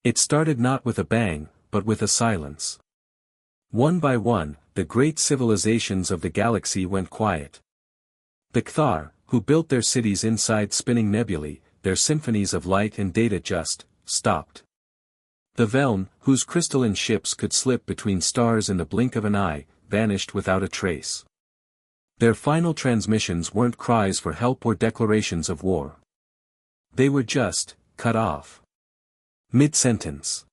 It started not with a bang, but with a silence. One by one, the great civilizations of the galaxy went quiet. The Kthar, who built their cities inside spinning nebulae, their symphonies of light and data just stopped. The Veln, whose crystalline ships could slip between stars in the blink of an eye, vanished without a trace. Their final transmissions weren't cries for help or declarations of war. They were just cut off mid-sentence.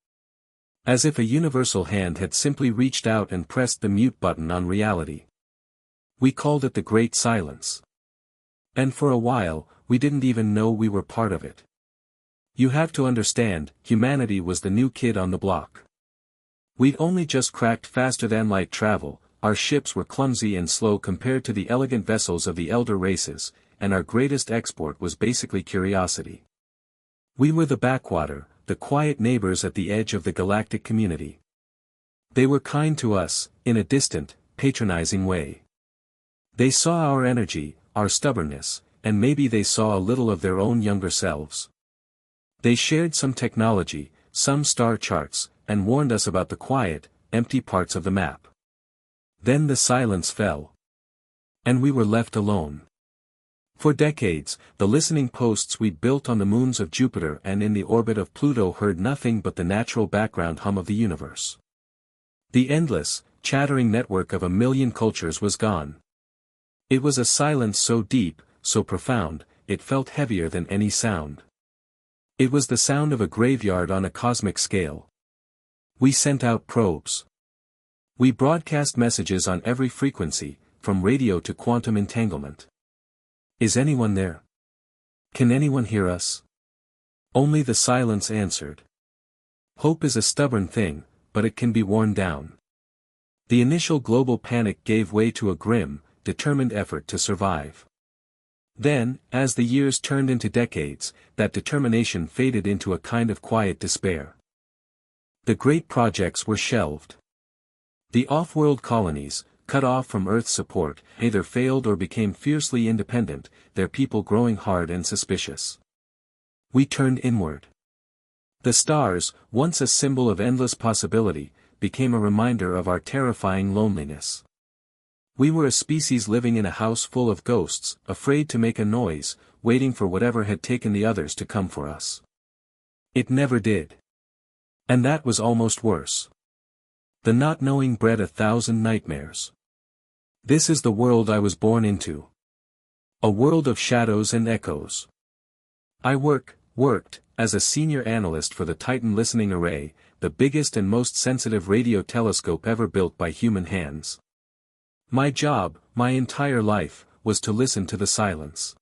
As if a universal hand had simply reached out and pressed the mute button on reality. We called it the Great Silence. And for a while, we didn't even know we were part of it. You have to understand, humanity was the new kid on the block. We'd only just cracked faster-than-light travel, our ships were clumsy and slow compared to the elegant vessels of the elder races, and our greatest export was basically curiosity. We were the backwater, the quiet neighbors at the edge of the galactic community. They were kind to us, in a distant, patronizing way. They saw our energy, our stubbornness, and maybe they saw a little of their own younger selves. They shared some technology, some star charts, and warned us about the quiet, empty parts of the map. Then the silence fell. And we were left alone. For decades, the listening posts we built on the moons of Jupiter and in the orbit of Pluto heard nothing but the natural background hum of the universe. The endless, chattering network of a million cultures was gone. It was a silence so deep, so profound, it felt heavier than any sound. It was the sound of a graveyard on a cosmic scale. We sent out probes. We broadcast messages on every frequency, from radio to quantum entanglement. Is anyone there? Can anyone hear us? Only the silence answered. Hope is a stubborn thing, but it can be worn down. The initial global panic gave way to a grim, determined effort to survive. Then, as the years turned into decades, that determination faded into a kind of quiet despair. The great projects were shelved. The off-world colonies, cut off from Earth's support, either failed or became fiercely independent, their people growing hard and suspicious. We turned inward. The stars, once a symbol of endless possibility, became a reminder of our terrifying loneliness. We were a species living in a house full of ghosts, afraid to make a noise, waiting for whatever had taken the others to come for us. It never did. And that was almost worse. The not knowing bred 1,000 nightmares. This is the world I was born into. A world of shadows and echoes. I worked, as a senior analyst for the Titan Listening Array, the biggest and most sensitive radio telescope ever built by human hands. My job, my entire life, was to listen to the silence.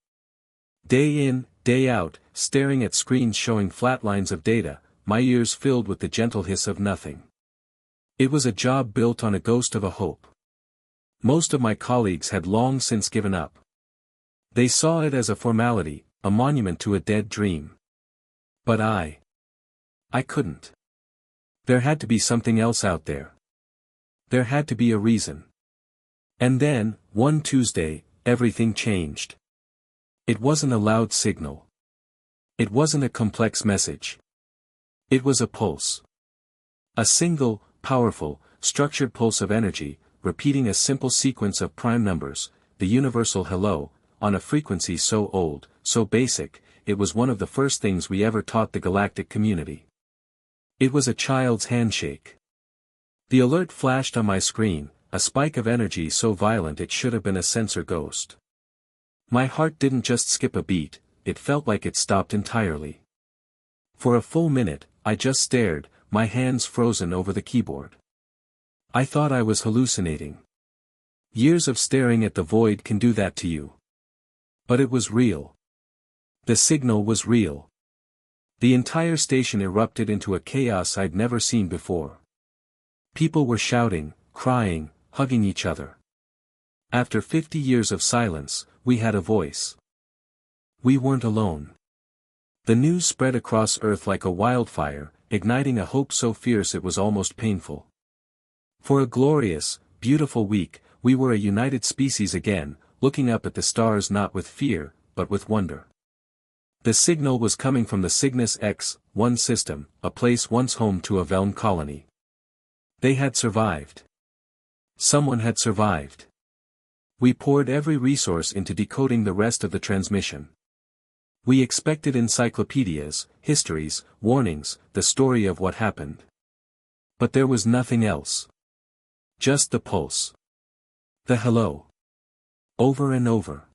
Day in, day out, staring at screens showing flat lines of data, my ears filled with the gentle hiss of nothing. It was a job built on a ghost of a hope. Most of my colleagues had long since given up. They saw it as a formality, a monument to a dead dream. But I couldn't. There had to be something else out there. There had to be a reason. And then, one Tuesday, everything changed. It wasn't a loud signal. It wasn't a complex message. It was a pulse. A single, powerful, structured pulse of energy, repeating a simple sequence of prime numbers, the universal hello, on a frequency so old, so basic, it was one of the first things we ever taught the galactic community. It was a child's handshake. The alert flashed on my screen, a spike of energy so violent it should have been a sensor ghost. My heart didn't just skip a beat, it felt like it stopped entirely. For a full minute, I just stared, my hands frozen over the keyboard. I thought I was hallucinating. Years of staring at the void can do that to you. But it was real. The signal was real. The entire station erupted into a chaos I'd never seen before. People were shouting, crying, hugging each other. After 50 years of silence, we had a voice. We weren't alone. The news spread across Earth like a wildfire, igniting a hope so fierce it was almost painful. For a glorious, beautiful week, we were a united species again, looking up at the stars not with fear, but with wonder. The signal was coming from the Cygnus X-1 system, a place once home to a Veln colony. They had survived. Someone had survived. We poured every resource into decoding the rest of the transmission. We expected encyclopedias, histories, warnings, the story of what happened. But there was nothing else. Just the pulse. The hello. Over and over.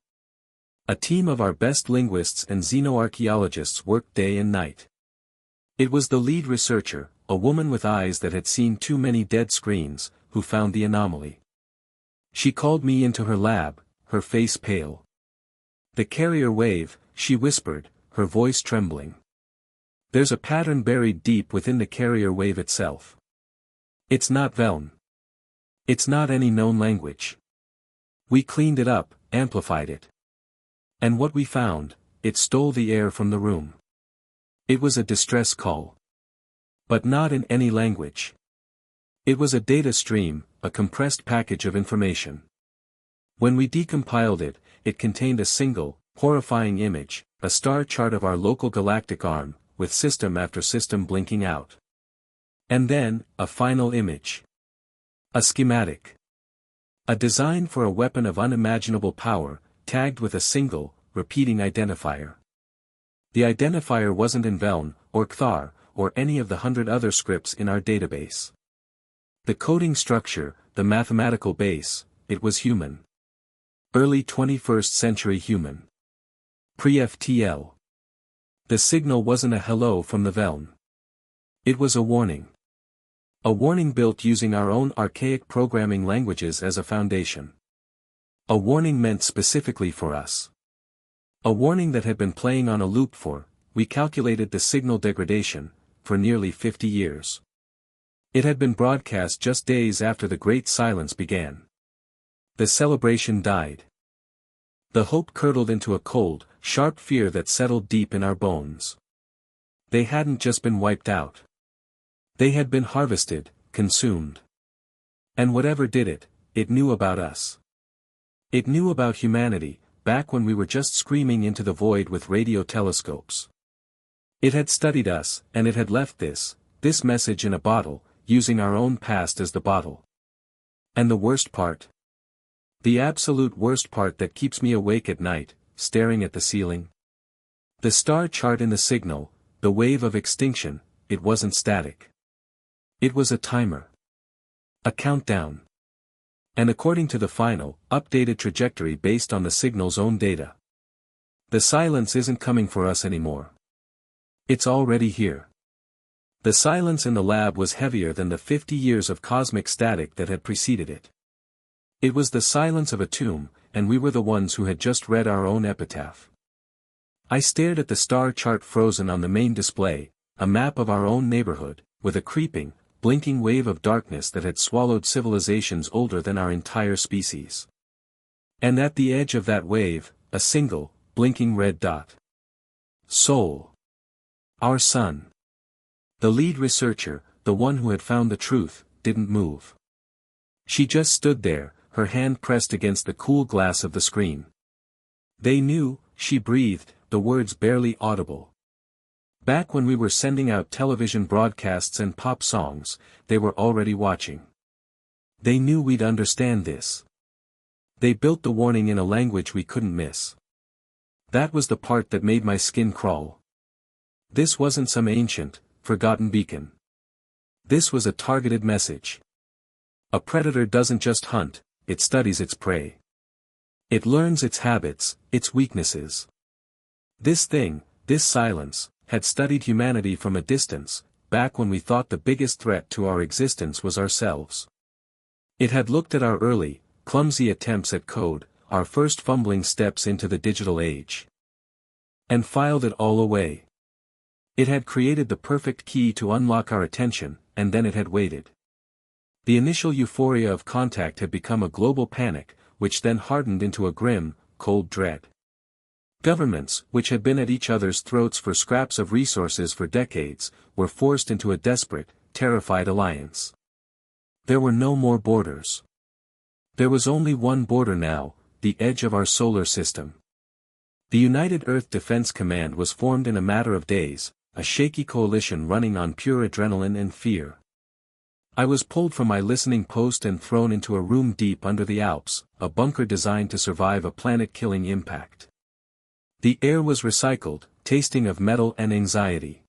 A team of our best linguists and xenoarchaeologists worked day and night. It was the lead researcher, a woman with eyes that had seen too many dead screens, who found the anomaly. She called me into her lab, her face pale. The carrier wave, she whispered, her voice trembling. There's a pattern buried deep within the carrier wave itself. It's not Veln. It's not any known language. We cleaned it up, amplified it. And what we found, it stole the air from the room. It was a distress call. But not in any language. It was a data stream, a compressed package of information. When we decompiled it, it contained a single, horrifying image, a star chart of our local galactic arm, with system after system blinking out. And then, a final image. A schematic. A design for a weapon of unimaginable power, tagged with a single, repeating identifier. The identifier wasn't in Veln, or Kthar, or any of the 100 other scripts in our database. The coding structure, the mathematical base, it was human. Early 21st century human. Pre-FTL. The signal wasn't a hello from the Veln. It was a warning. A warning built using our own archaic programming languages as a foundation. A warning meant specifically for us. A warning that had been playing on a loop for, we calculated the signal degradation, for nearly 50 years. It had been broadcast just days after the Great Silence began. The celebration died. The hope curdled into a cold, sharp fear that settled deep in our bones. They hadn't just been wiped out. They had been harvested, consumed. And whatever did it, it knew about us. It knew about humanity, back when we were just screaming into the void with radio telescopes. It had studied us, and it had left this message in a bottle, using our own past as the bottle. And the worst part? The absolute worst part that keeps me awake at night, staring at the ceiling? The star chart in the signal, the wave of extinction, it wasn't static. It was a timer. A countdown. And according to the final, updated trajectory based on the signal's own data. The silence isn't coming for us anymore. It's already here. The silence in the lab was heavier than the 50 years of cosmic static that had preceded it. It was the silence of a tomb, and we were the ones who had just read our own epitaph. I stared at the star chart frozen on the main display, a map of our own neighborhood, with a creeping, blinking wave of darkness that had swallowed civilizations older than our entire species. And at the edge of that wave, a single, blinking red dot. Sol. Our sun. The lead researcher, the one who had found the truth, didn't move. She just stood there, her hand pressed against the cool glass of the screen. They knew, she breathed, the words barely audible. Back when we were sending out television broadcasts and pop songs, they were already watching. They knew we'd understand this. They built the warning in a language we couldn't miss. That was the part that made my skin crawl. This wasn't some ancient, forgotten beacon. This was a targeted message. A predator doesn't just hunt, it studies its prey. It learns its habits, its weaknesses. This thing, this silence, had studied humanity from a distance, back when we thought the biggest threat to our existence was ourselves. It had looked at our early, clumsy attempts at code, our first fumbling steps into the digital age. And filed it all away. It had created the perfect key to unlock our attention, and then it had waited. The initial euphoria of contact had become a global panic, which then hardened into a grim, cold dread. Governments, which had been at each other's throats for scraps of resources for decades, were forced into a desperate, terrified alliance. There were no more borders. There was only one border now, the edge of our solar system. The United Earth Defense Command was formed in a matter of days, a shaky coalition running on pure adrenaline and fear. I was pulled from my listening post and thrown into a room deep under the Alps, a bunker designed to survive a planet-killing impact. The air was recycled, tasting of metal and anxiety.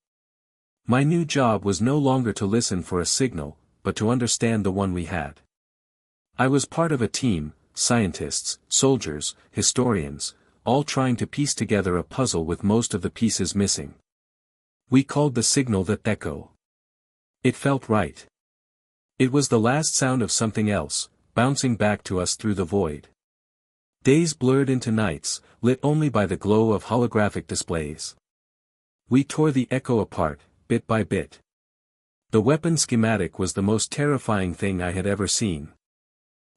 My new job was no longer to listen for a signal, but to understand the one we had. I was part of a team, scientists, soldiers, historians, all trying to piece together a puzzle with most of the pieces missing. We called the signal the echo. It felt right. It was the last sound of something else, bouncing back to us through the void. Days blurred into nights, lit only by the glow of holographic displays. We tore the echo apart, bit by bit. The weapon schematic was the most terrifying thing I had ever seen.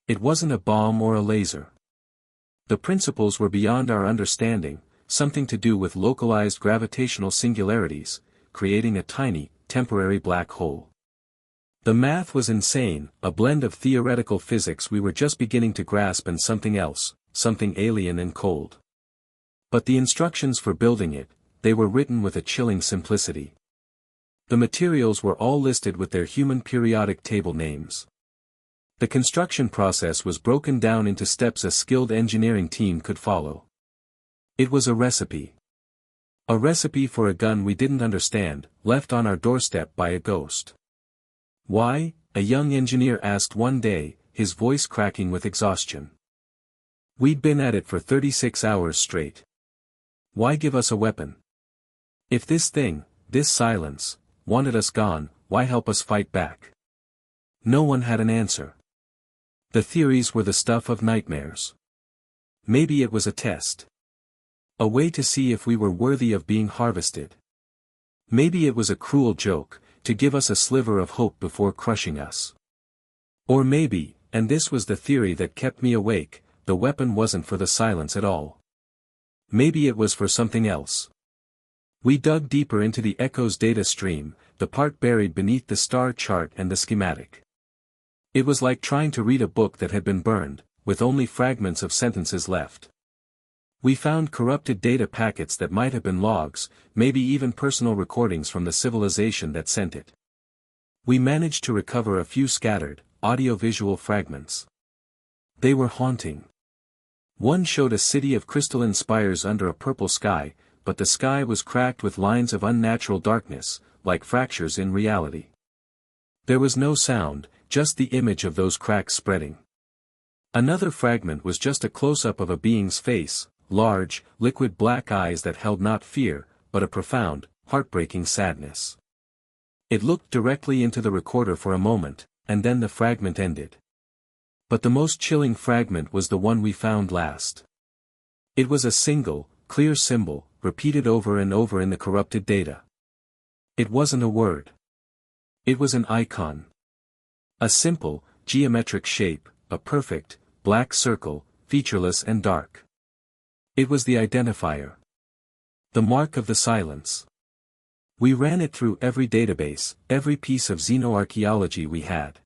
It wasn't a bomb or a laser. The principles were beyond our understanding, something to do with localized gravitational singularities, creating a tiny, temporary black hole. The math was insane, a blend of theoretical physics we were just beginning to grasp and something else, something alien and cold. But the instructions for building it, they were written with a chilling simplicity. The materials were all listed with their human periodic table names. The construction process was broken down into steps a skilled engineering team could follow. It was a recipe. A recipe for a gun we didn't understand, left on our doorstep by a ghost. Why? A young engineer asked one day, his voice cracking with exhaustion. We'd been at it for 36 hours straight. Why give us a weapon? If this thing, this silence, wanted us gone, why help us fight back? No one had an answer. The theories were the stuff of nightmares. Maybe it was a test. A way to see if we were worthy of being harvested. Maybe it was a cruel joke, to give us a sliver of hope before crushing us. Or maybe, and this was the theory that kept me awake, the weapon wasn't for the silence at all. Maybe it was for something else. We dug deeper into the echo's data stream, the part buried beneath the star chart and the schematic. It was like trying to read a book that had been burned, with only fragments of sentences left. We found corrupted data packets that might have been logs, maybe even personal recordings from the civilization that sent it. We managed to recover a few scattered, audio-visual fragments. They were haunting. One showed a city of crystalline spires under a purple sky, but the sky was cracked with lines of unnatural darkness, like fractures in reality. There was no sound, just the image of those cracks spreading. Another fragment was just a close-up of a being's face, large, liquid black eyes that held not fear, but a profound, heartbreaking sadness. It looked directly into the recorder for a moment, and then the fragment ended. But the most chilling fragment was the one we found last. It was a single, clear symbol, repeated over and over in the corrupted data. It wasn't a word. It was an icon. A simple, geometric shape, a perfect, black circle, featureless and dark. It was the identifier. The mark of the silence. We ran it through every database, every piece of xenoarchaeology we had.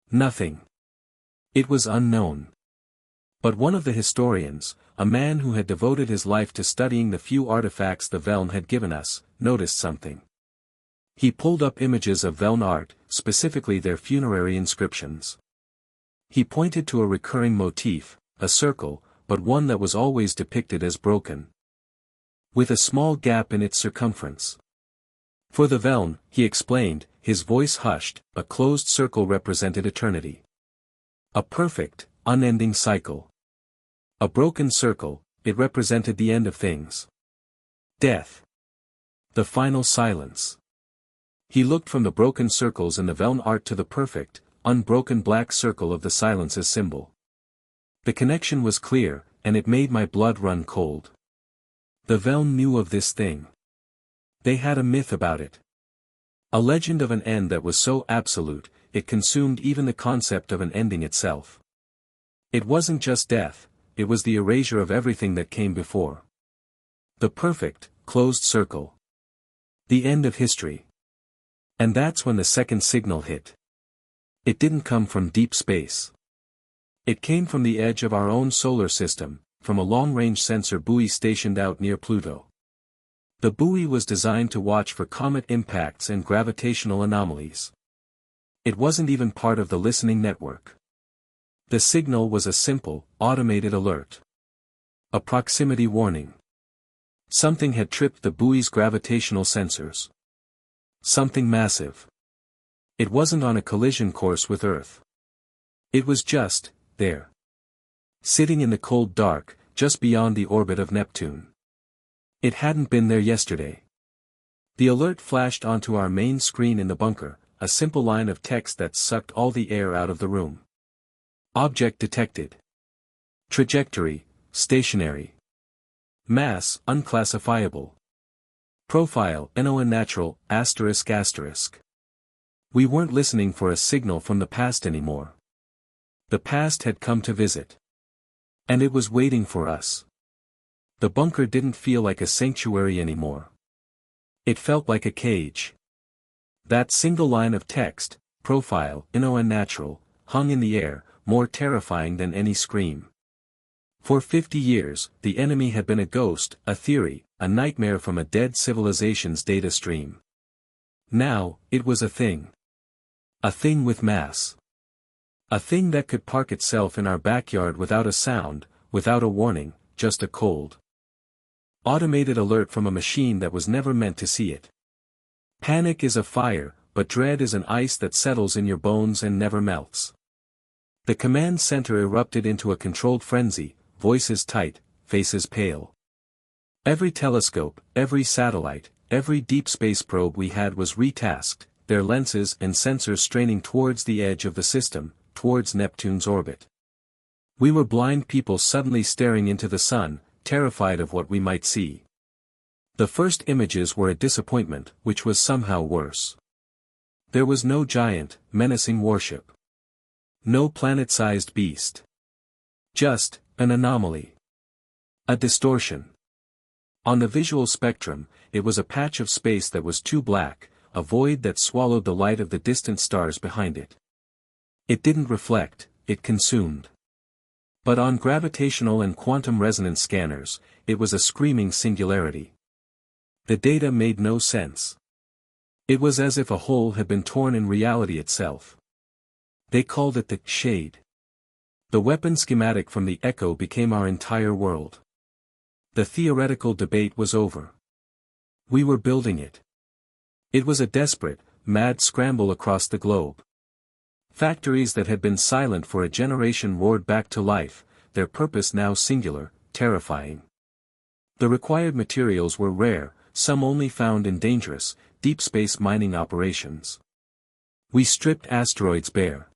Nothing. It was unknown. But one of the historians, a man who had devoted his life to studying the few artifacts the Veln had given us, noticed something. He pulled up images of Veln art, specifically their funerary inscriptions. He pointed to a recurring motif, a circle, but one that was always depicted as broken, with a small gap in its circumference. For the Veln, he explained, his voice hushed, a closed circle represented eternity. A perfect, unending cycle. A broken circle, it represented the end of things. Death. The final silence. He looked from the broken circles in the Veln art to the perfect, unbroken black circle of the silence's symbol. The connection was clear, and it made my blood run cold. The Veln knew of this thing. They had a myth about it. A legend of an end that was so absolute, it consumed even the concept of an ending itself. It wasn't just death, it was the erasure of everything that came before. The perfect, closed circle. The end of history. And that's when the second signal hit. It didn't come from deep space. It came from the edge of our own solar system, from a long-range sensor buoy stationed out near Pluto. The buoy was designed to watch for comet impacts and gravitational anomalies. It wasn't even part of the listening network. The signal was a simple, automated alert. A proximity warning. Something had tripped the buoy's gravitational sensors. Something massive. It wasn't on a collision course with Earth. It was just, there. Sitting in the cold dark, just beyond the orbit of Neptune. It hadn't been there yesterday. The alert flashed onto our main screen in the bunker, a simple line of text that sucked all the air out of the room. Object detected. Trajectory, stationary. Mass, unclassifiable. Profile, unnatural, ***. We weren't listening for a signal from the past anymore. The past had come to visit. And it was waiting for us. The bunker didn't feel like a sanctuary anymore. It felt like a cage. That single line of text, profile, unnatural, hung in the air, more terrifying than any scream. For 50 years, the enemy had been a ghost, a theory, a nightmare from a dead civilization's data stream. Now, it was a thing. A thing with mass. A thing that could park itself in our backyard without a sound, without a warning, just a cold, automated alert from a machine that was never meant to see it. Panic is a fire, but dread is an ice that settles in your bones and never melts. The command center erupted into a controlled frenzy, voices tight, faces pale. Every telescope, every satellite, every deep space probe we had was retasked, their lenses and sensors straining towards the edge of the system, towards Neptune's orbit. We were blind people suddenly staring into the sun, terrified of what we might see. The first images were a disappointment, which was somehow worse. There was no giant, menacing warship. No planet-sized beast. Just, an anomaly. A distortion. On the visual spectrum, it was a patch of space that was too black, a void that swallowed the light of the distant stars behind it. It didn't reflect, it consumed. But on gravitational and quantum resonance scanners, it was a screaming singularity. The data made no sense. It was as if a hole had been torn in reality itself. They called it the shade. The weapon schematic from the echo became our entire world. The theoretical debate was over. We were building it. It was a desperate, mad scramble across the globe. Factories that had been silent for a generation roared back to life, their purpose now singular, terrifying. The required materials were rare, some only found in dangerous, deep space mining operations. We stripped asteroids bare.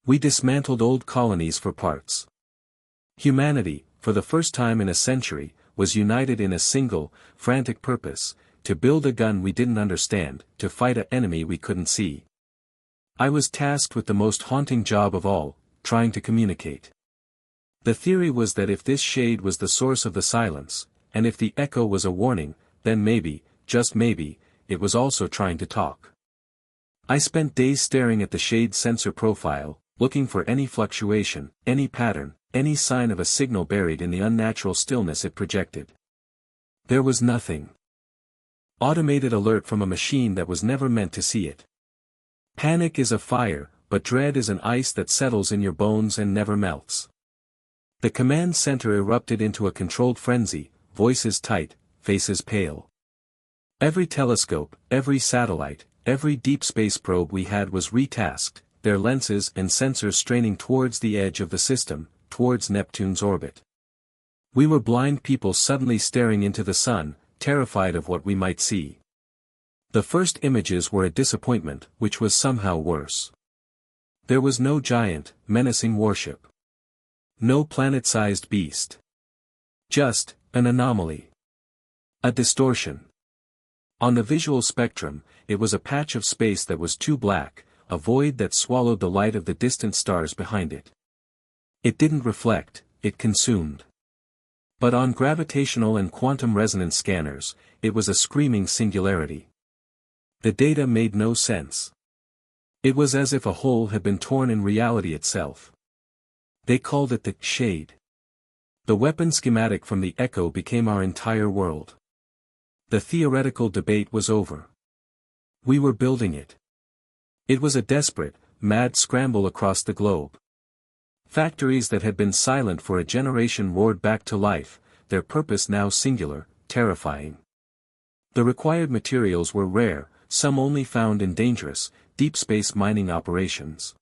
We dismantled old colonies for parts. Humanity, for the first time in a century, was united in a single, frantic purpose, to build a gun we didn't understand, to fight an enemy we couldn't see. I was tasked with the most haunting job of all, trying to communicate. The theory was that if this shade was the source of the silence, and if the echo was a warning, then maybe, just maybe, it was also trying to talk. I spent days staring at the shade sensor profile, looking for any fluctuation, any pattern, any sign of a signal buried in the unnatural stillness it projected. There was nothing. Automated alert from a machine that was never meant to see it. Panic is a fire, but dread is an ice that settles in your bones and never melts. The command center erupted into a controlled frenzy, voices tight, faces pale. Every telescope, every satellite, every deep space probe we had was retasked, their lenses and sensors straining towards the edge of the system, towards Neptune's orbit. We were blind people suddenly staring into the sun, terrified of what we might see. The first images were a disappointment, which was somehow worse. There was no giant, menacing warship. No planet-sized beast. Just, an anomaly. A distortion. On the visual spectrum, it was a patch of space that was too black, a void that swallowed the light of the distant stars behind it. It didn't reflect, it consumed. But on gravitational and quantum resonance scanners, it was a screaming singularity. The data made no sense. It was as if a hole had been torn in reality itself. They called it the shade. The weapon schematic from the Echo became our entire world. The theoretical debate was over. We were building it. It was a desperate, mad scramble across the globe. Factories that had been silent for a generation roared back to life, their purpose now singular, terrifying. The required materials were rare, some only found in dangerous, deep space mining operations.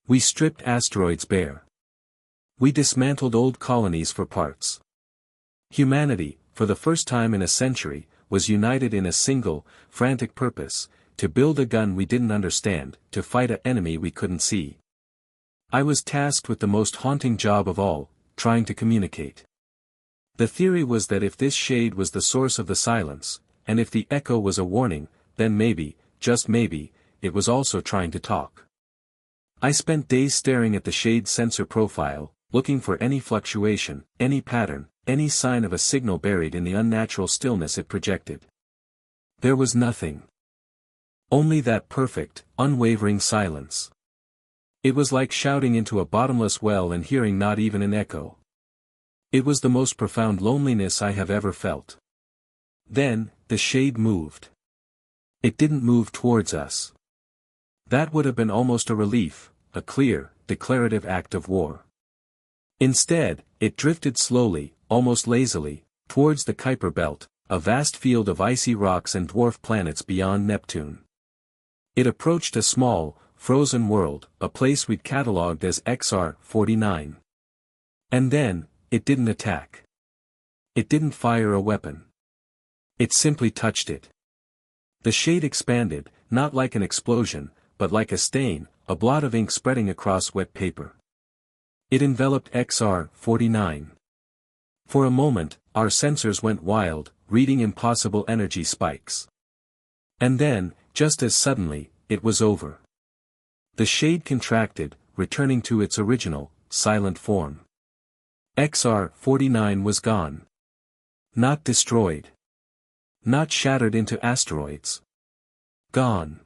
We stripped asteroids bare. We dismantled old colonies for parts. Humanity, for the first time in a century, was united in a single, frantic purpose, to build a gun we didn't understand, to fight an enemy we couldn't see. I was tasked with the most haunting job of all, trying to communicate. The theory was that if this shade was the source of the silence, and if the echo was a warning, then maybe, just maybe, it was also trying to talk. I spent days staring at the shade sensor profile, looking for any fluctuation, any pattern, any sign of a signal buried in the unnatural stillness it projected. There was nothing. Only that perfect, unwavering silence. It was like shouting into a bottomless well and hearing not even an echo. It was the most profound loneliness I have ever felt. Then, the shade moved. It didn't move towards us. That would have been almost a relief, a clear, declarative act of war. Instead, it drifted slowly, almost lazily, towards the Kuiper Belt, a vast field of icy rocks and dwarf planets beyond Neptune. It approached a small, frozen world, a place we'd catalogued as XR-49. And then, it didn't attack. It didn't fire a weapon. It simply touched it. The shade expanded, not like an explosion, but like a stain, a blot of ink spreading across wet paper. It enveloped XR-49. For a moment, our sensors went wild, reading impossible energy spikes. And then, just as suddenly, it was over. The shade contracted, returning to its original, silent form. XR-49 was gone. Not destroyed. Not shattered into asteroids. Gone.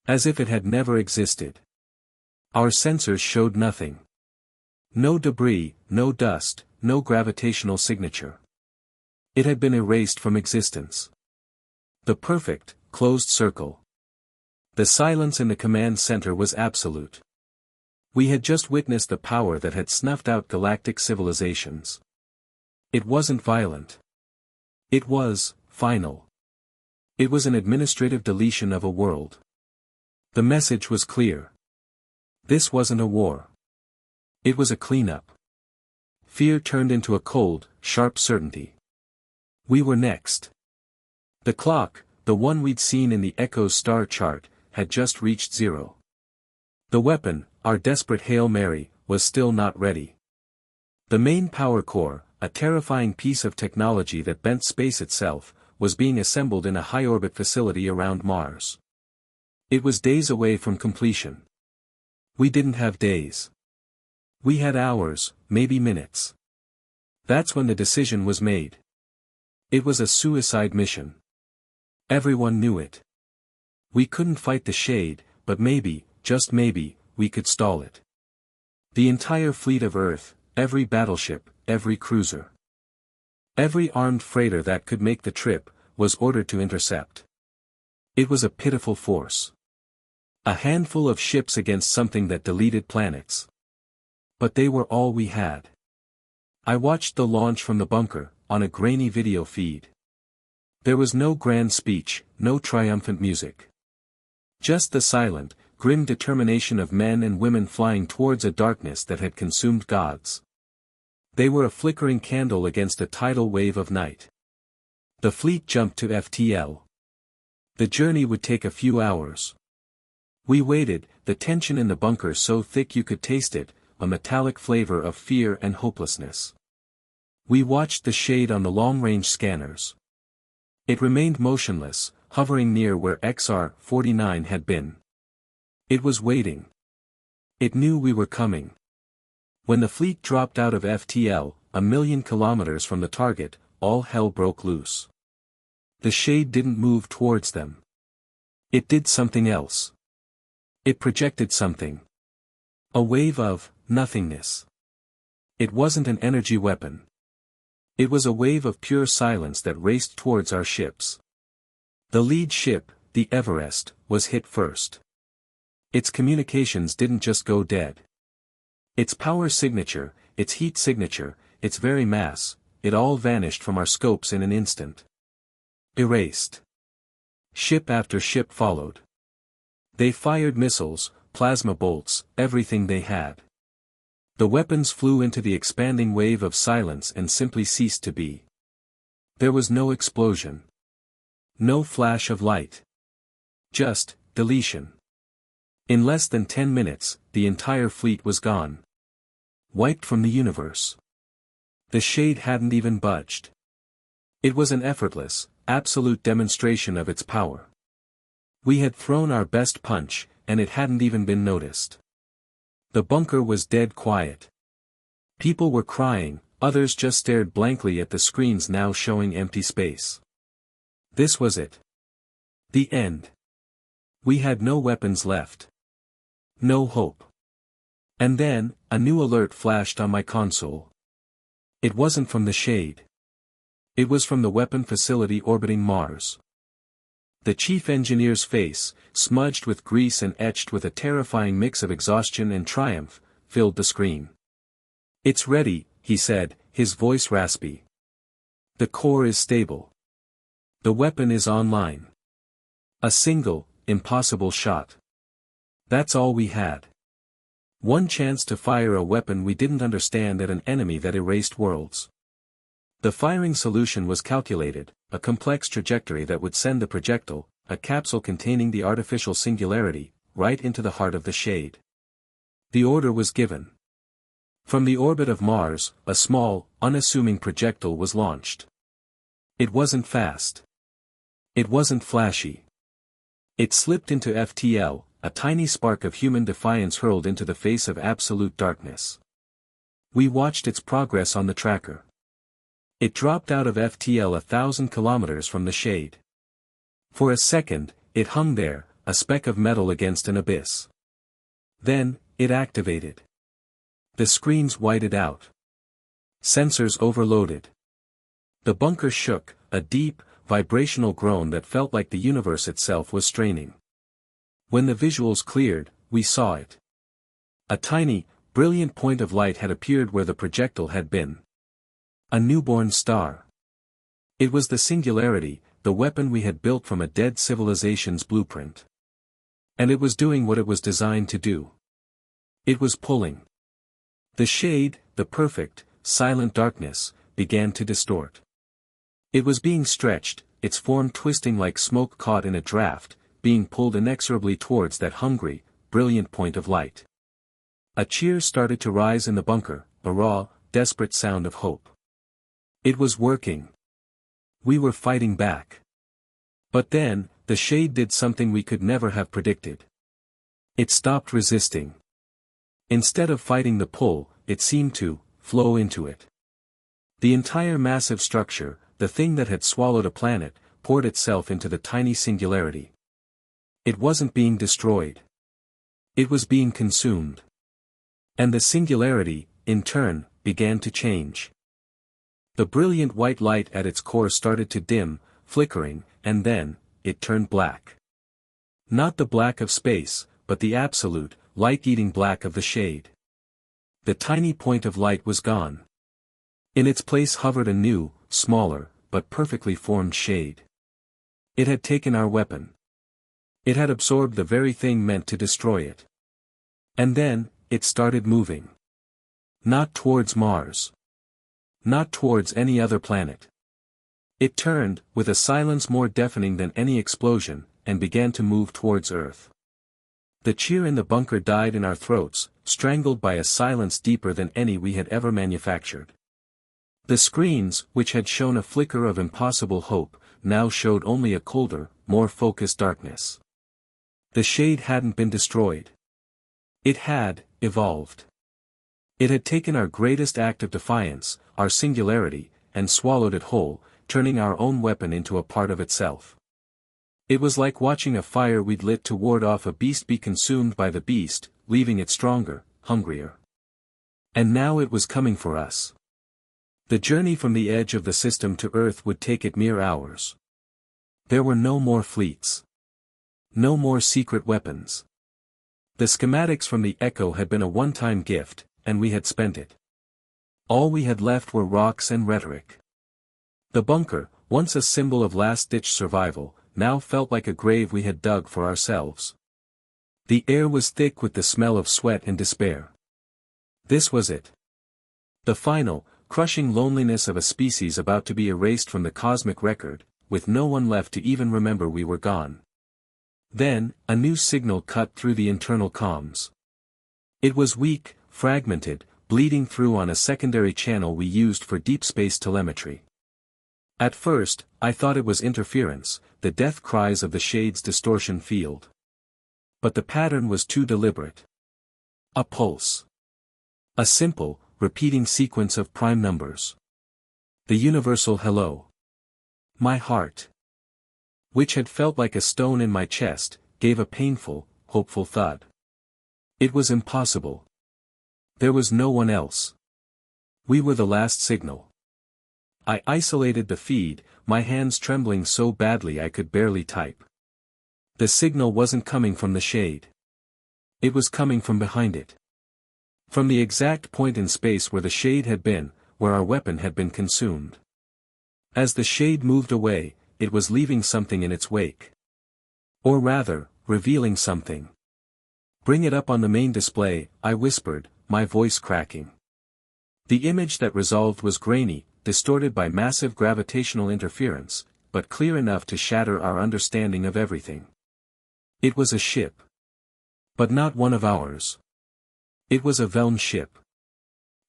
As if it had never existed. Our sensors showed nothing. No debris, no dust, no gravitational signature. It had been erased from existence. The perfect, closed circle. The silence in the command center was absolute. We had just witnessed the power that had snuffed out galactic civilizations. It wasn't violent. It was final. It was an administrative deletion of a world. The message was clear. This wasn't a war. It was a cleanup. Fear turned into a cold, sharp certainty. We were next. The clock, the one we'd seen in the Echo's star chart, had just reached 0. The weapon, our desperate Hail Mary, was still not ready. The main power core, a terrifying piece of technology that bent space itself, was being assembled in a high-orbit facility around Mars. It was days away from completion. We didn't have days. We had hours, maybe minutes. That's when the decision was made. It was a suicide mission. Everyone knew it. We couldn't fight the shade, but maybe, just maybe, we could stall it. The entire fleet of Earth, every battleship, every cruiser. Every armed freighter that could make the trip, was ordered to intercept. It was a pitiful force. A handful of ships against something that deleted planets. But they were all we had. I watched the launch from the bunker, on a grainy video feed. There was no grand speech, no triumphant music. Just the silent, grim determination of men and women flying towards a darkness that had consumed gods. They were a flickering candle against a tidal wave of night. The fleet jumped to FTL. The journey would take a few hours. We waited, the tension in the bunker so thick you could taste it, a metallic flavor of fear and hopelessness. We watched the shade on the long-range scanners. It remained motionless, hovering near where XR-49 had been. It was waiting. It knew we were coming. When the fleet dropped out of FTL, 1,000,000 kilometers from the target, all hell broke loose. The shade didn't move towards them. It did something else. It projected something. A wave of nothingness. It wasn't an energy weapon. It was a wave of pure silence that raced towards our ships. The lead ship, the Everest, was hit first. Its communications didn't just go dead. Its power signature, its heat signature, its very mass, it all vanished from our scopes in an instant. Erased. Ship after ship followed. They fired missiles, plasma bolts, everything they had. The weapons flew into the expanding wave of silence and simply ceased to be. There was no explosion. No flash of light. Just, deletion. In less than 10 minutes, the entire fleet was gone. Wiped from the universe. The shade hadn't even budged. It was an effortless, absolute demonstration of its power. We had thrown our best punch, and it hadn't even been noticed. The bunker was dead quiet. People were crying, others just stared blankly at the screens now showing empty space. This was it. The end. We had no weapons left. No hope. And then, a new alert flashed on my console. It wasn't from the shade. It was from the weapon facility orbiting Mars. The chief engineer's face, smudged with grease and etched with a terrifying mix of exhaustion and triumph, filled the screen. "It's ready," he said, his voice raspy. "The core is stable. The weapon is online. A single, impossible shot. That's all we had. One chance to fire a weapon we didn't understand at an enemy that erased worlds. The firing solution was calculated, a complex trajectory that would send the projectile, a capsule containing the artificial singularity, right into the heart of the shade. The order was given. From the orbit of Mars, a small, unassuming projectile was launched. It wasn't fast. It wasn't flashy. It slipped into FTL, a tiny spark of human defiance hurled into the face of absolute darkness. We watched its progress on the tracker. It dropped out of FTL 1,000 kilometers from the shade. For a second, it hung there, a speck of metal against an abyss. Then, it activated. The screens whited out. Sensors overloaded. The bunker shook, a deep, vibrational groan that felt like the universe itself was straining. When the visuals cleared, we saw it. A tiny, brilliant point of light had appeared where the projectile had been. A newborn star. It was the singularity, the weapon we had built from a dead civilization's blueprint. And it was doing what it was designed to do. It was pulling. The shade, the perfect, silent darkness, began to distort. It was being stretched, its form twisting like smoke caught in a draft, being pulled inexorably towards that hungry, brilliant point of light. A cheer started to rise in the bunker, a raw, desperate sound of hope. It was working. We were fighting back. But then, the shade did something we could never have predicted. It stopped resisting. Instead of fighting the pull, it seemed to flow into it. The entire massive structure, the thing that had swallowed a planet, poured itself into the tiny singularity. It wasn't being destroyed. It was being consumed. And the singularity, in turn, began to change. The brilliant white light at its core started to dim, flickering, and then, it turned black. Not the black of space, but the absolute, light-eating black of the shade. The tiny point of light was gone. In its place hovered a new, smaller, but perfectly formed shade. It had taken our weapon. It had absorbed the very thing meant to destroy it. And then, it started moving. Not towards Mars. Not towards any other planet. It turned, with a silence more deafening than any explosion, and began to move towards Earth. The cheer in the bunker died in our throats, strangled by a silence deeper than any we had ever manufactured. The screens, which had shown a flicker of impossible hope, now showed only a colder, more focused darkness. The shade hadn't been destroyed. It had evolved. It had taken our greatest act of defiance, our singularity, and swallowed it whole, turning our own weapon into a part of itself. It was like watching a fire we'd lit to ward off a beast be consumed by the beast, leaving it stronger, hungrier. And now it was coming for us. The journey from the edge of the system to Earth would take it mere hours. There were no more fleets. No more secret weapons. The schematics from the Echo had been a one-time gift, and we had spent it. All we had left were rocks and rhetoric. The bunker, once a symbol of last-ditch survival, now felt like a grave we had dug for ourselves. The air was thick with the smell of sweat and despair. This was it. The final, crushing loneliness of a species about to be erased from the cosmic record, with no one left to even remember we were gone. Then, a new signal cut through the internal comms. It was weak, fragmented, bleeding through on a secondary channel we used for deep space telemetry. At first, I thought it was interference, the death cries of the Shade's distortion field. But the pattern was too deliberate. A pulse. A simple, repeating sequence of prime numbers. The universal hello. My heart, which had felt like a stone in my chest, gave a painful, hopeful thud. It was impossible. There was no one else. We were the last signal. I isolated the feed, my hands trembling so badly I could barely type. The signal wasn't coming from the Shade. It was coming from behind it. From the exact point in space where the Shade had been, where our weapon had been consumed. As the Shade moved away, it was leaving something in its wake. Or rather, revealing something. Bring it up on the main display, I whispered, my voice cracking. The image that resolved was grainy, distorted by massive gravitational interference, but clear enough to shatter our understanding of everything. It was a ship. But not one of ours. It was a Velm ship.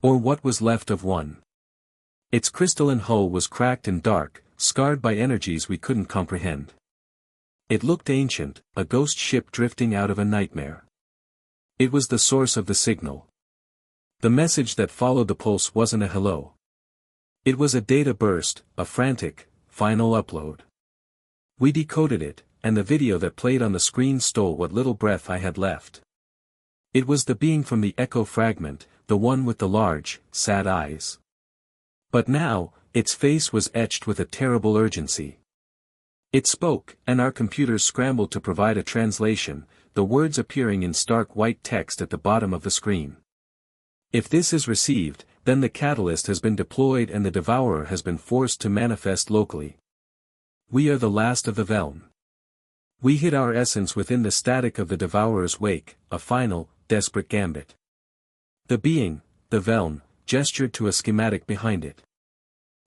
Or what was left of one. Its crystalline hull was cracked and dark, scarred by energies we couldn't comprehend. It looked ancient, a ghost ship drifting out of a nightmare. It was the source of the signal. The message that followed the pulse wasn't a hello. It was a data burst, a frantic, final upload. We decoded it, and the video that played on the screen stole what little breath I had left. It was the being from the Echo fragment, the one with the large, sad eyes. But now, its face was etched with a terrible urgency. It spoke, and our computers scrambled to provide a translation, the words appearing in stark white text at the bottom of the screen. If this is received, then the catalyst has been deployed and the devourer has been forced to manifest locally. We are the last of the Velm. We hid our essence within the static of the devourer's wake, a final, desperate gambit. The being, the Velm, gestured to a schematic behind it.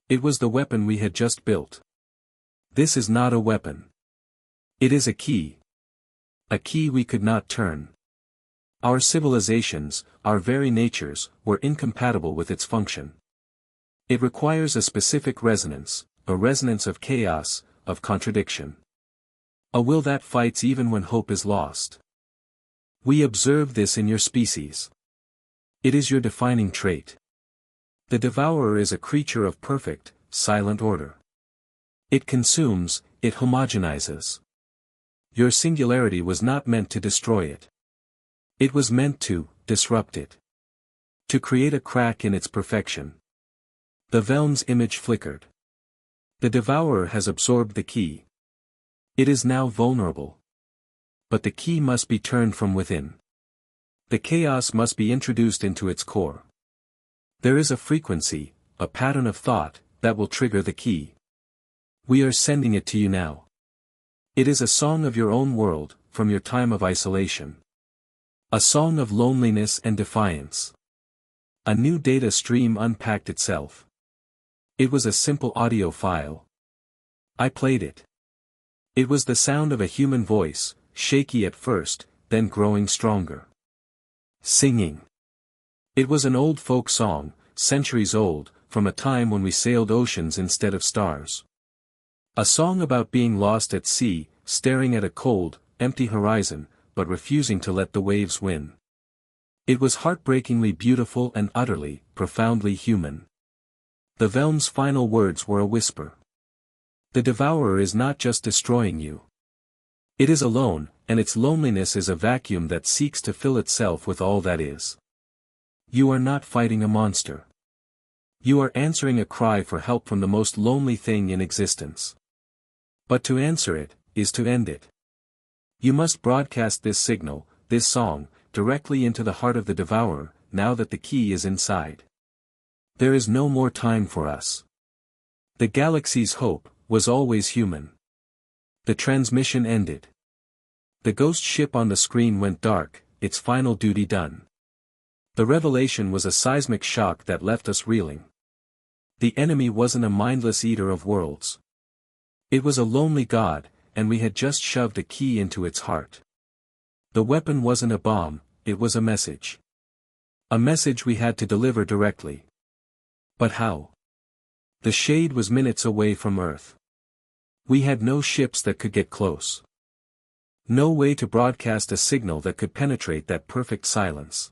It was the weapon we had just built. This is not a weapon. It is a key. A key we could not turn. Our civilizations, our very natures, were incompatible with its function. It requires a specific resonance, a resonance of chaos, of contradiction. A will that fights even when hope is lost. We observe this in your species. It is your defining trait. The devourer is a creature of perfect, silent order. It consumes, it homogenizes. Your singularity was not meant to destroy it. It was meant to disrupt it. To create a crack in its perfection. The Velm's image flickered. The devourer has absorbed the key. It is now vulnerable. But the key must be turned from within. The chaos must be introduced into its core. There is a frequency, a pattern of thought, that will trigger the key. We are sending it to you now. It is a song of your own world, from your time of isolation. A song of loneliness and defiance. A new data stream unpacked itself. It was a simple audio file. I played it. It was the sound of a human voice, shaky at first, then growing stronger. Singing. It was an old folk song, centuries old, from a time when we sailed oceans instead of stars. A song about being lost at sea, staring at a cold, empty horizon, but refusing to let the waves win. It was heartbreakingly beautiful and utterly, profoundly human. The Velm's final words were a whisper. The devourer is not just destroying you. It is alone, and its loneliness is a vacuum that seeks to fill itself with all that is. You are not fighting a monster. You are answering a cry for help from the most lonely thing in existence. But to answer it, is to end it. You must broadcast this signal, this song, directly into the heart of the devourer, now that the key is inside. There is no more time for us. The galaxy's hope was always human. The transmission ended. The ghost ship on the screen went dark, its final duty done. The revelation was a seismic shock that left us reeling. The enemy wasn't a mindless eater of worlds. It was a lonely god, and we had just shoved a key into its heart. The weapon wasn't a bomb, it was a message. A message we had to deliver directly. But how? The shade was minutes away from Earth. We had no ships that could get close. No way to broadcast a signal that could penetrate that perfect silence.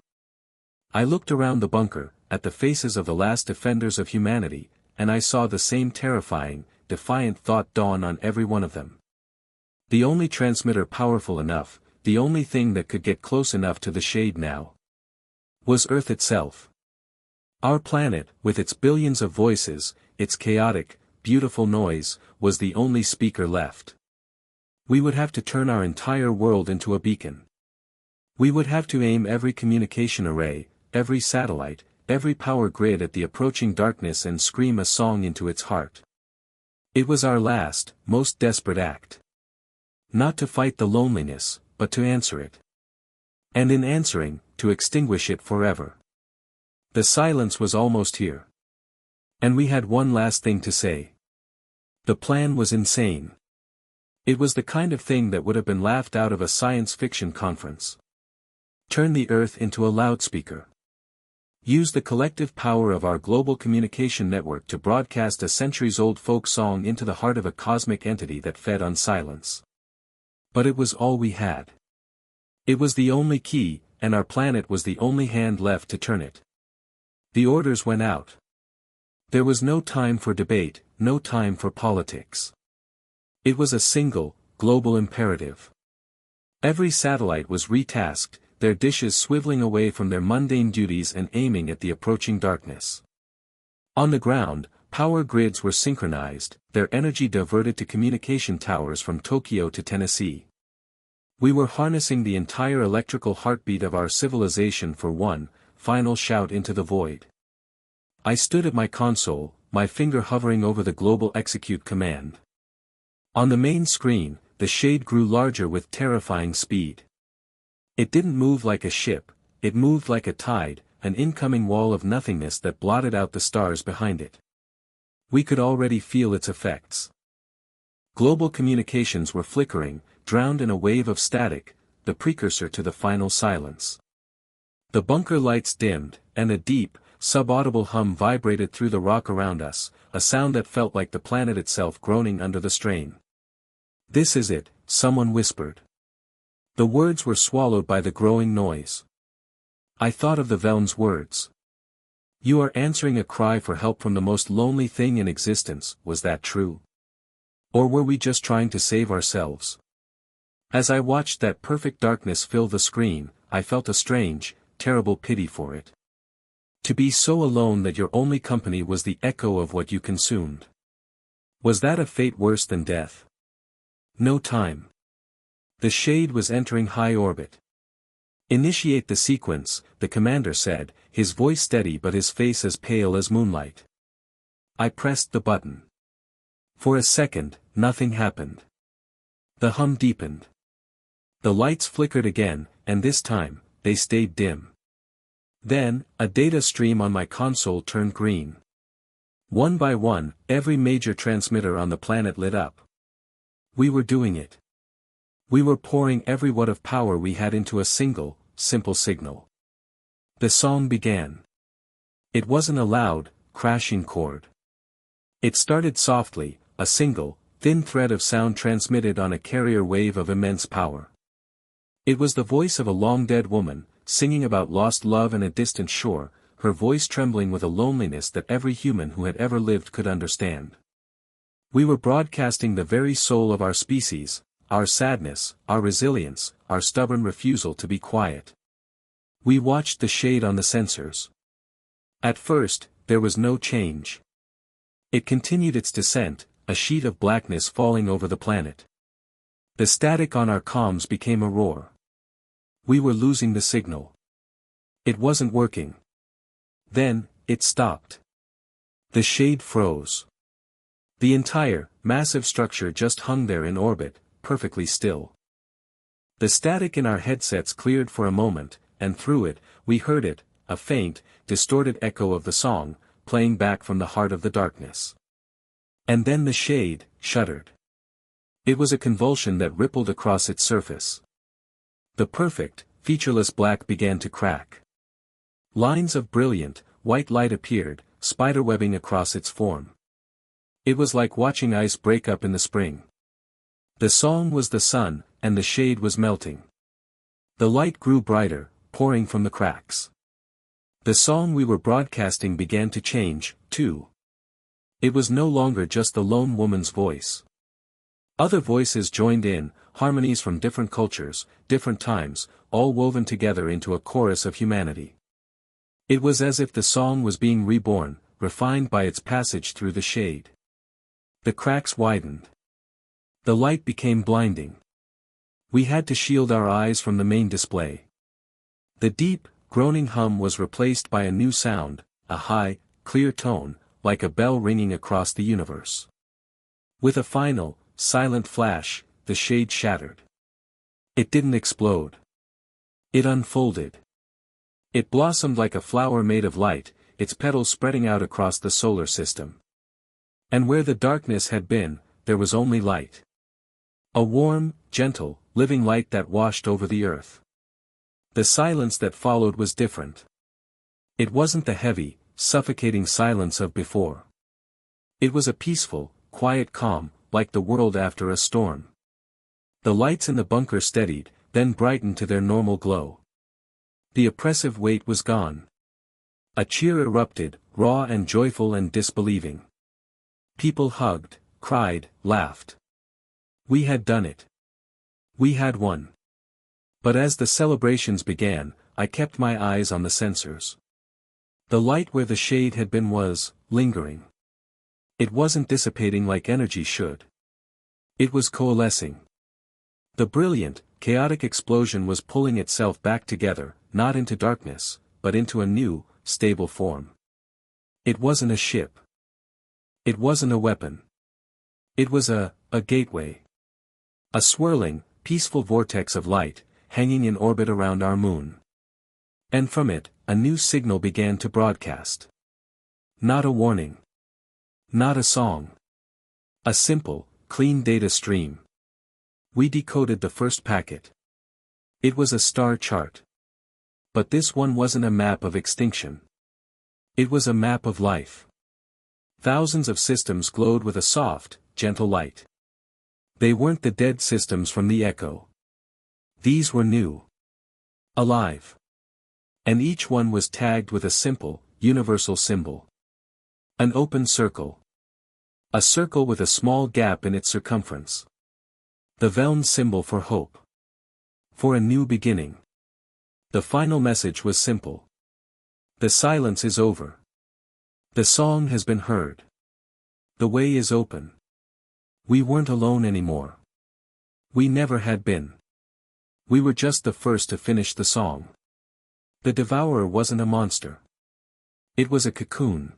I looked around the bunker, at the faces of the last defenders of humanity, and I saw the same terrifying, defiant thought dawn on every one of them. The only transmitter powerful enough, the only thing that could get close enough to the shade now, was Earth itself. Our planet, with its billions of voices, its chaotic, beautiful noise, was the only speaker left. We would have to turn our entire world into a beacon. We would have to aim every communication array, every satellite, every power grid at the approaching darkness and scream a song into its heart. It was our last, most desperate act. Not to fight the loneliness, but to answer it. And in answering, to extinguish it forever. The silence was almost here. And we had one last thing to say. The plan was insane. It was the kind of thing that would have been laughed out of a science fiction conference. Turn the Earth into a loudspeaker. Use the collective power of our global communication network to broadcast a centuries-old folk song into the heart of a cosmic entity that fed on silence. But it was all we had. It was the only key, and our planet was the only hand left to turn it. The orders went out. There was no time for debate, no time for politics. It was a single, global imperative. Every satellite was retasked, their dishes swiveling away from their mundane duties and aiming at the approaching darkness. On the ground, power grids were synchronized, their energy diverted to communication towers from Tokyo to Tennessee. We were harnessing the entire electrical heartbeat of our civilization for one final shout into the void. I stood at my console, my finger hovering over the global execute command. On the main screen, the shade grew larger with terrifying speed. It didn't move like a ship, it moved like a tide, an incoming wall of nothingness that blotted out the stars behind it. We could already feel its effects. Global communications were flickering, drowned in a wave of static, the precursor to the final silence. The bunker lights dimmed, and a deep, subaudible hum vibrated through the rock around us, a sound that felt like the planet itself groaning under the strain. "This is it," someone whispered. The words were swallowed by the growing noise. I thought of the Veln's words. "You are answering a cry for help from the most lonely thing in existence." Was that true? Or were we just trying to save ourselves? As I watched that perfect darkness fill the screen, I felt a strange, terrible pity for it. To be so alone that your only company was the echo of what you consumed. Was that a fate worse than death? No time. The shade was entering high orbit. "Initiate the sequence," the commander said, his voice steady but his face as pale as moonlight. I pressed the button. For a second, nothing happened. The hum deepened. The lights flickered again, and this time, they stayed dim. Then, a data stream on my console turned green. One by one, every major transmitter on the planet lit up. We were doing it. We were pouring every watt of power we had into a single, simple signal. The song began. It wasn't a loud, crashing chord. It started softly, a single, thin thread of sound transmitted on a carrier wave of immense power. It was the voice of a long-dead woman, singing about lost love and a distant shore, her voice trembling with a loneliness that every human who had ever lived could understand. We were broadcasting the very soul of our species, our sadness, our resilience, our stubborn refusal to be quiet. We watched the shade on the sensors. At first, there was no change. It continued its descent, a sheet of blackness falling over the planet. The static on our comms became a roar. We were losing the signal. It wasn't working. Then, it stopped. The shade froze. The entire, massive structure just hung there in orbit, perfectly still. The static in our headsets cleared for a moment, and through it, we heard it, a faint, distorted echo of the song, playing back from the heart of the darkness. And then the shade shuddered. It was a convulsion that rippled across its surface. The perfect, featureless black began to crack. Lines of brilliant, white light appeared, spiderwebbing across its form. It was like watching ice break up in the spring. The song was the sun, and the shade was melting. The light grew brighter, pouring from the cracks. The song we were broadcasting began to change, too. It was no longer just the lone woman's voice. Other voices joined in, harmonies from different cultures, different times, all woven together into a chorus of humanity. It was as if the song was being reborn, refined by its passage through the shade. The cracks widened. The light became blinding. We had to shield our eyes from the main display. The deep, groaning hum was replaced by a new sound, a high, clear tone, like a bell ringing across the universe. With a final, silent flash, the shade shattered. It didn't explode. It unfolded. It blossomed like a flower made of light, its petals spreading out across the solar system. And where the darkness had been, there was only light. A warm, gentle, living light that washed over the earth. The silence that followed was different. It wasn't the heavy, suffocating silence of before. It was a peaceful, quiet calm, like the world after a storm. The lights in the bunker steadied, then brightened to their normal glow. The oppressive weight was gone. A cheer erupted, raw and joyful and disbelieving. People hugged, cried, laughed. We had done it. We had won. But as the celebrations began, I kept my eyes on the sensors. The light where the shade had been was lingering. It wasn't dissipating like energy should. It was coalescing. The brilliant, chaotic explosion was pulling itself back together, not into darkness, but into a new, stable form. It wasn't a ship. It wasn't a weapon. It was a gateway. A swirling, peaceful vortex of light, hanging in orbit around our moon. And from it, a new signal began to broadcast. Not a warning. Not a song. A simple, clean data stream. We decoded the first packet. It was a star chart. But this one wasn't a map of extinction. It was a map of life. Thousands of systems glowed with a soft, gentle light. They weren't the dead systems from the echo. These were new. Alive. And each one was tagged with a simple, universal symbol. An open circle. A circle with a small gap in its circumference. The Velm symbol for hope. For a new beginning. The final message was simple. The silence is over. The song has been heard. The way is open. We weren't alone anymore. We never had been. We were just the first to finish the song. The devourer wasn't a monster. It was a cocoon.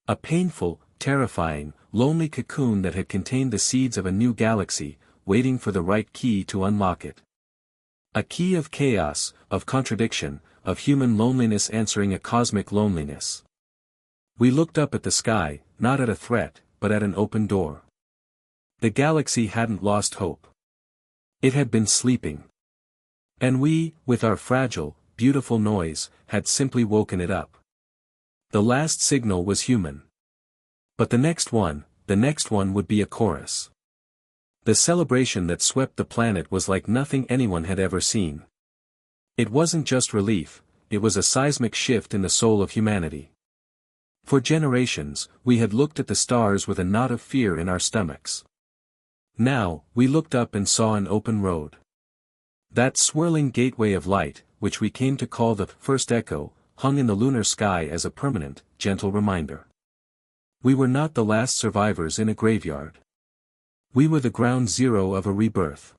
A painful, terrifying, lonely cocoon that had contained the seeds of a new galaxy, waiting for the right key to unlock it. A key of chaos, of contradiction, of human loneliness answering a cosmic loneliness. We looked up at the sky, not at a threat, but at an open door. The galaxy hadn't lost hope. It had been sleeping. And we, with our fragile, beautiful noise, had simply woken it up. The last signal was human. But the next one would be a chorus. The celebration that swept the planet was like nothing anyone had ever seen. It wasn't just relief, it was a seismic shift in the soul of humanity. For generations, we had looked at the stars with a knot of fear in our stomachs. Now, we looked up and saw an open road. That swirling gateway of light, which we came to call the first echo, hung in the lunar sky as a permanent, gentle reminder. We were not the last survivors in a graveyard. We were the ground zero of a rebirth.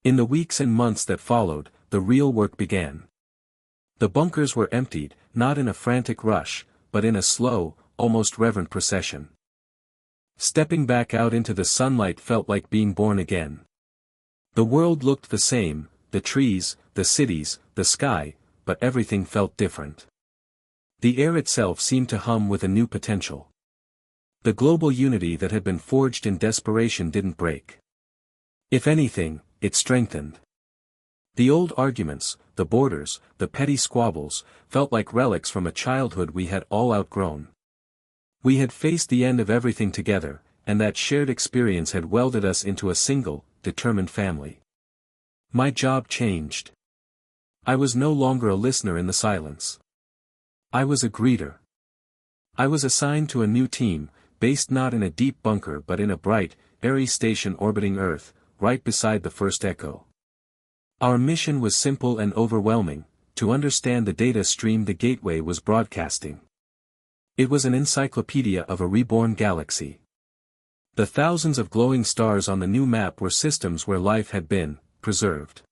In the weeks and months that followed, the real work began. The bunkers were emptied, not in a frantic rush, but in a slow, almost reverent procession. Stepping back out into the sunlight felt like being born again. The world looked the same, the trees, the cities, the sky, but everything felt different. The air itself seemed to hum with a new potential. The global unity that had been forged in desperation didn't break. If anything, it strengthened. The old arguments, the borders, the petty squabbles, felt like relics from a childhood we had all outgrown. We had faced the end of everything together, and that shared experience had welded us into a single, determined family. My job changed. I was no longer a listener in the silence. I was a greeter. I was assigned to a new team, based not in a deep bunker but in a bright, airy station orbiting Earth, right beside the first echo. Our mission was simple and overwhelming: to understand the data stream the gateway was broadcasting. It was an encyclopedia of a reborn galaxy. The thousands of glowing stars on the new map were systems where life had been preserved.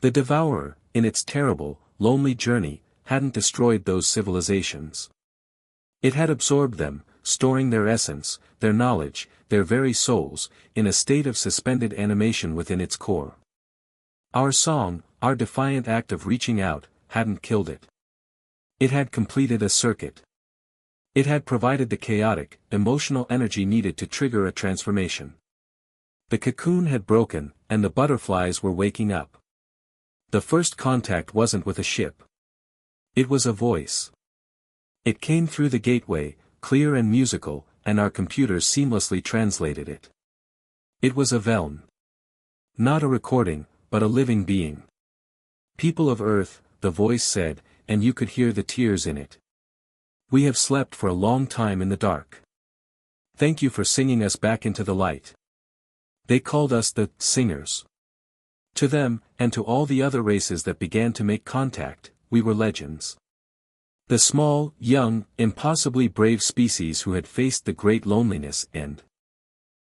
The Devourer, in its terrible, lonely journey, hadn't destroyed those civilizations. It had absorbed them, storing their essence, their knowledge, their very souls, in a state of suspended animation within its core. Our song, our defiant act of reaching out, hadn't killed it. It had completed a circuit. It had provided the chaotic, emotional energy needed to trigger a transformation. The cocoon had broken, and the butterflies were waking up. The first contact wasn't with a ship. It was a voice. It came through the gateway, clear and musical, and our computers seamlessly translated it. It was a Veln. Not a recording, but a living being. People of Earth, the voice said, and you could hear the tears in it. We have slept for a long time in the dark. Thank you for singing us back into the light. They called us the Singers. To them, and to all the other races that began to make contact, we were legends. The small, young, impossibly brave species who had faced the great loneliness and